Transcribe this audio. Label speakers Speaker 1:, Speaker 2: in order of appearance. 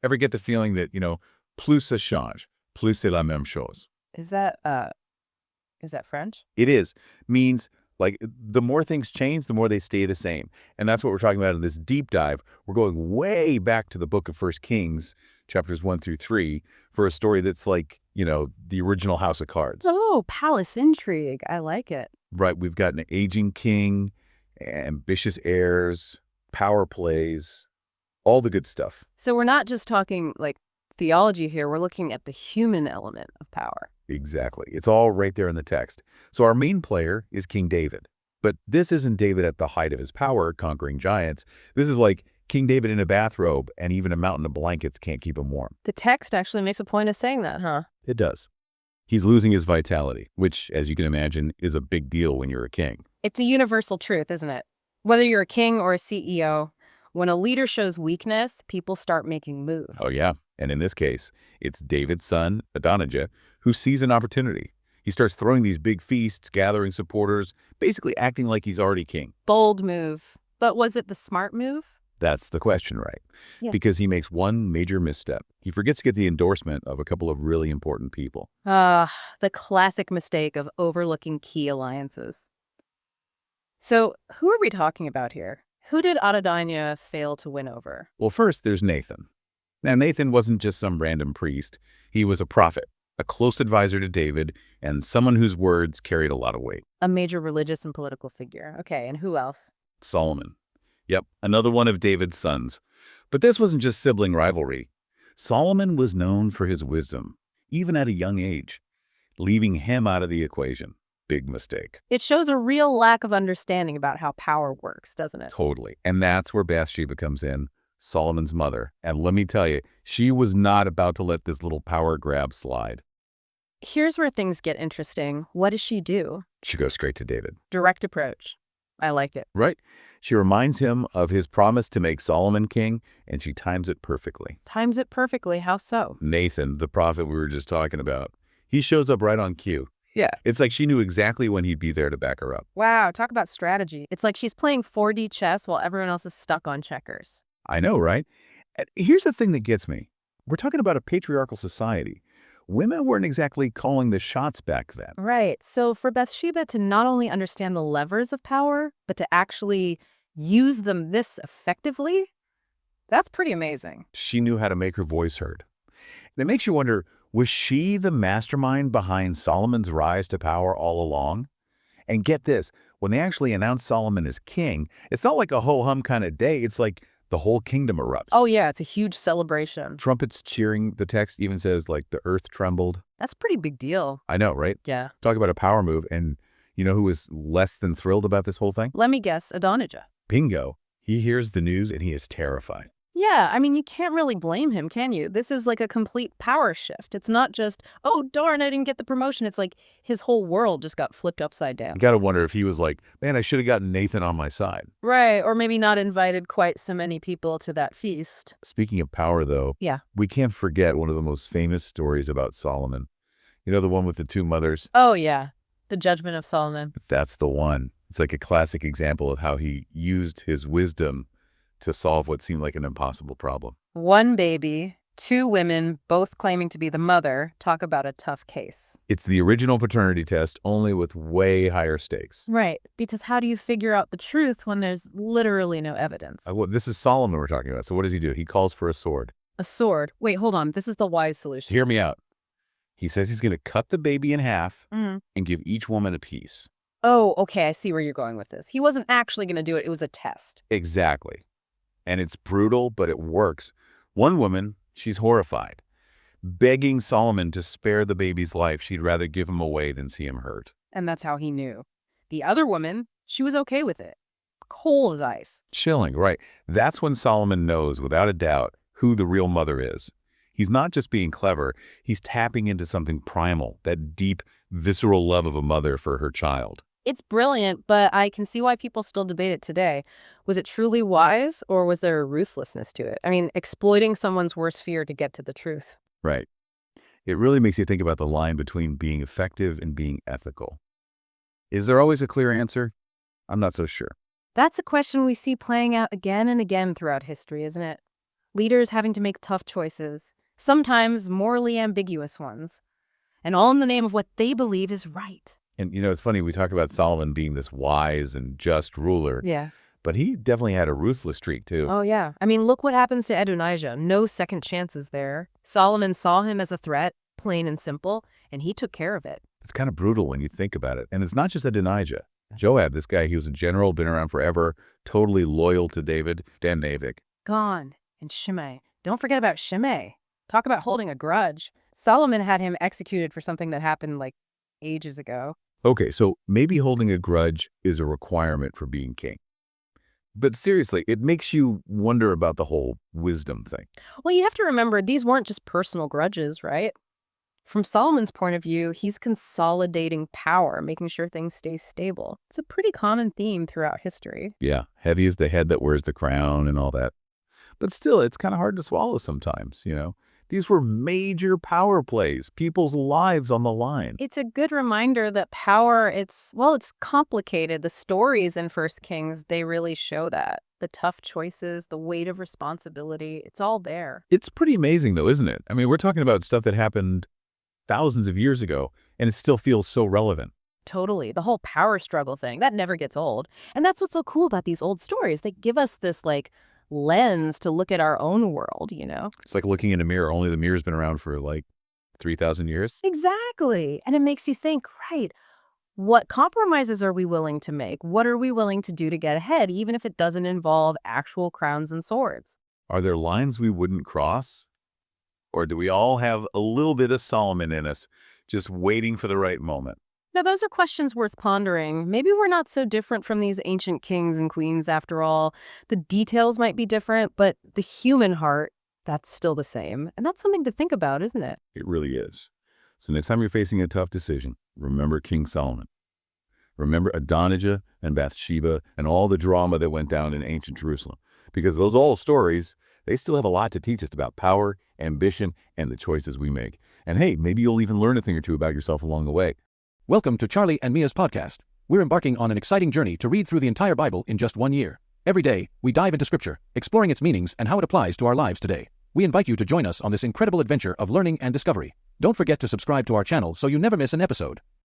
Speaker 1: Ever get the feeling that, plus ça change, plus c'est la même chose?
Speaker 2: Is that French?
Speaker 1: It is. Means like the more things change, the more they stay the same. And that's what we're talking about in this deep dive. We're going way back to the book of First Kings, chapters 1 through 3, for a story that's like, the original House of Cards.
Speaker 2: Oh, palace intrigue. I like it.
Speaker 1: Right. We've got an aging king, ambitious heirs, power plays, all the good stuff.
Speaker 2: So we're not just talking like theology here. We're looking at the human element of power.
Speaker 1: Exactly. It's all right there in the text. So our main player is King David. But this isn't David at the height of his power, conquering giants. This is like King David in a bathrobe, and even a mountain of blankets can't keep him warm.
Speaker 2: The text actually makes a point of saying that, huh?
Speaker 1: It does. He's losing his vitality, which, as you can imagine, is a big deal when you're a king.
Speaker 2: It's a universal truth, isn't it? Whether you're a king or a CEO, when a leader shows weakness, people start making moves.
Speaker 1: Oh, yeah. And in this case, it's David's son, Adonijah, who sees an opportunity. He starts throwing these big feasts, gathering supporters, basically acting like he's already king.
Speaker 2: Bold move. But was it the smart move?
Speaker 1: That's the question, right?
Speaker 2: Yeah.
Speaker 1: Because he makes one major misstep. He forgets to get the endorsement of a couple of really important people.
Speaker 2: The classic mistake of overlooking key alliances. So who are we talking about here? Who did Adonijah fail to win over?
Speaker 1: Well, first, there's Nathan. Now, Nathan wasn't just some random priest. He was a prophet, a close advisor to David, and someone whose words carried a lot of weight.
Speaker 2: A major religious and political figure. Okay, and who else?
Speaker 1: Solomon. Yep, another one of David's sons. But this wasn't just sibling rivalry. Solomon was known for his wisdom, even at a young age. Leaving him out of the equation, big mistake.
Speaker 2: It shows a real lack of understanding about how power works, doesn't it?
Speaker 1: Totally. And that's where Bathsheba comes in, Solomon's mother. And let me tell you, she was not about to let this little power grab slide.
Speaker 2: Here's where things get interesting. What does she do?
Speaker 1: She goes straight to David.
Speaker 2: Direct approach. I like it.
Speaker 1: Right? She reminds him of his promise to make Solomon king, and she times it perfectly.
Speaker 2: Times it perfectly. How so?
Speaker 1: Nathan, the prophet we were just talking about, he shows up right on cue.
Speaker 2: Yeah.
Speaker 1: It's like she knew exactly when he'd be there to back her up.
Speaker 2: Wow, talk about strategy. It's like she's playing 4D chess while everyone else is stuck on checkers.
Speaker 1: I know, right? And here's the thing that gets me. We're talking about a patriarchal society. Women weren't exactly calling the shots back then.
Speaker 2: Right. So for Bathsheba to not only understand the levers of power, but to actually use them this effectively, that's pretty amazing.
Speaker 1: She knew how to make her voice heard. And it makes you wonder, was she the mastermind behind Solomon's rise to power all along? And get this, when they actually announced Solomon as king, it's not like a ho-hum kind of day. It's like the whole kingdom erupts.
Speaker 2: Oh, yeah, it's a huge celebration.
Speaker 1: Trumpets cheering. The text even says, like, the earth trembled.
Speaker 2: That's a pretty big deal.
Speaker 1: I know, right?
Speaker 2: Yeah.
Speaker 1: Talk about a power move. And you know who was less than thrilled about this whole thing?
Speaker 2: Let me guess, Adonijah.
Speaker 1: Bingo. He hears the news and he is terrified.
Speaker 2: Yeah, I mean, you can't really blame him, can you? This is like a complete power shift. It's not just, oh, darn, I didn't get the promotion. It's like his whole world just got flipped upside down.
Speaker 1: You got to wonder if he was like, man, I should have gotten Nathan on my side.
Speaker 2: Right, or maybe not invited quite so many people to that feast.
Speaker 1: Speaking of power, though,
Speaker 2: Yeah.
Speaker 1: we can't forget one of the most famous stories about Solomon. You know, the one with the two mothers?
Speaker 2: Oh, yeah, the judgment of Solomon.
Speaker 1: That's the one. It's like a classic example of how he used his wisdom to solve what seemed like an impossible problem.
Speaker 2: One baby, two women, both claiming to be the mother. Talk about a tough case.
Speaker 1: It's the original paternity test, only with way higher stakes.
Speaker 2: Right, because how do you figure out the truth when there's literally no evidence?
Speaker 1: Well, this is Solomon we're talking about. So what does he do? He calls for a sword.
Speaker 2: A sword. Wait, hold on. This is the wise solution.
Speaker 1: Hear me out. He says he's going to cut the baby in half
Speaker 2: Mhm.
Speaker 1: and give each woman a piece.
Speaker 2: Oh, okay, I see where you're going with this. He wasn't actually going to do it. It was a test.
Speaker 1: Exactly. And it's brutal, but it works. One woman, she's horrified, begging Solomon to spare the baby's life. She'd rather give him away than see him hurt.
Speaker 2: And that's how he knew. The other woman, she was okay with it. Cold as ice.
Speaker 1: Chilling, right? That's when Solomon knows, without a doubt, who the real mother is. He's not just being clever, he's tapping into something primal, that deep, visceral love of a mother for her child.
Speaker 2: It's brilliant, but I can see why people still debate it today. Was it truly wise, or was there a ruthlessness to it? I mean, exploiting someone's worst fear to get to the truth.
Speaker 1: Right. It really makes you think about the line between being effective and being ethical. Is there always a clear answer? I'm not so sure.
Speaker 2: That's a question we see playing out again and again throughout history, isn't it? Leaders having to make tough choices, sometimes morally ambiguous ones, and all in the name of what they believe is right.
Speaker 1: And, it's funny, we talk about Solomon being this wise and just ruler,
Speaker 2: Yeah.
Speaker 1: but he definitely had a ruthless streak, too.
Speaker 2: Oh, yeah. I mean, look what happens to Adonijah. No second chances there. Solomon saw him as a threat, plain and simple, and he took care of it.
Speaker 1: It's kind of brutal when you think about it. And it's not just Adonijah. Joab, this guy, he was a general, been around forever, totally loyal to David, Dan Navik.
Speaker 2: Gone. And Shimei. Don't forget about Shimei. Talk about holding a grudge. Solomon had him executed for something that happened like ages ago.
Speaker 1: Okay, so maybe holding a grudge is a requirement for being king. But seriously, it makes you wonder about the whole wisdom thing.
Speaker 2: Well, you have to remember, these weren't just personal grudges, right? From Solomon's point of view, he's consolidating power, making sure things stay stable. It's a pretty common theme throughout history.
Speaker 1: Yeah, heavy is the head that wears the crown and all that. But still, it's kind of hard to swallow sometimes, These were major power plays, people's lives on the line.
Speaker 2: It's a good reminder that power, it's complicated. The stories in First Kings, they really show that. The tough choices, the weight of responsibility, it's all there.
Speaker 1: It's pretty amazing, though, isn't it? I mean, we're talking about stuff that happened thousands of years ago, and it still feels so relevant.
Speaker 2: Totally. The whole power struggle thing, that never gets old. And that's what's so cool about these old stories. They give us this, lens to look at our own world,
Speaker 1: It's like looking in a mirror, only the mirror's been around for 3,000 years.
Speaker 2: Exactly. And it makes you think, right, what compromises are we willing to make? What are we willing to do to get ahead, even if it doesn't involve actual crowns and swords?
Speaker 1: Are there lines we wouldn't cross? Or do we all have a little bit of Solomon in us, just waiting for the right moment?
Speaker 2: Now, those are questions worth pondering. Maybe we're not so different from these ancient kings and queens after all. The details might be different, but the human heart, that's still the same. And that's something to think about, isn't it?
Speaker 1: It really is. So next time you're facing a tough decision, remember King Solomon. Remember Adonijah and Bathsheba and all the drama that went down in ancient Jerusalem. Because those old stories, they still have a lot to teach us about power, ambition, and the choices we make. And hey, maybe you'll even learn a thing or two about yourself along the way.
Speaker 3: Welcome to Charlie and Mia's podcast. We're embarking on an exciting journey to read through the entire Bible in just 1 year. Every day, we dive into Scripture, exploring its meanings and how it applies to our lives today. We invite you to join us on this incredible adventure of learning and discovery. Don't forget to subscribe to our channel so you never miss an episode.